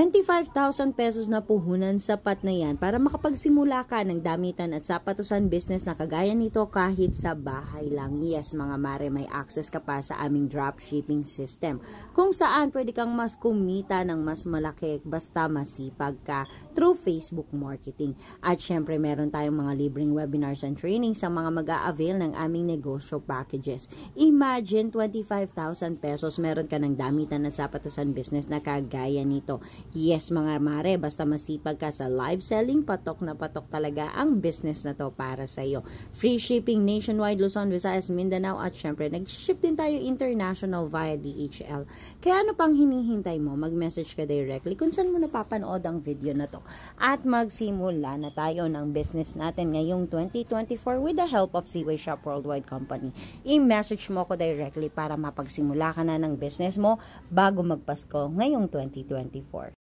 25,000 pesos na puhunan, sapat na yan para makapagsimula ka ng damitan at sapatusan business na kagaya nito kahit sa bahay lang. Yes mga mare, may access ka pa sa aming dropshipping system kung saan pwede kang mas kumita ng mas malaki basta masipag ka through Facebook marketing. At syempre meron tayong mga libreng webinars and training sa mga mag-a-avail ng aming negosyo packages. Imagine 25,000 pesos meron ka ng damitan at sapatusan business na kagaya nito. Yes mga mare, basta masipag ka sa live selling, patok na patok talaga ang business na to para sa iyo. Free shipping nationwide, Luzon, Visayas, Mindanao at syempre nag-ship din tayo international via DHL. Kaya ano pang hinihintay mo? Mag-message ka directly kung saan mo napapanood ang video na to. At magsimula na tayo ng business natin ngayong 2024 with the help of Seaway Shop Worldwide Company. I-message mo ko directly para mapagsimula ka na ng business mo bago magpasko ngayong 2024.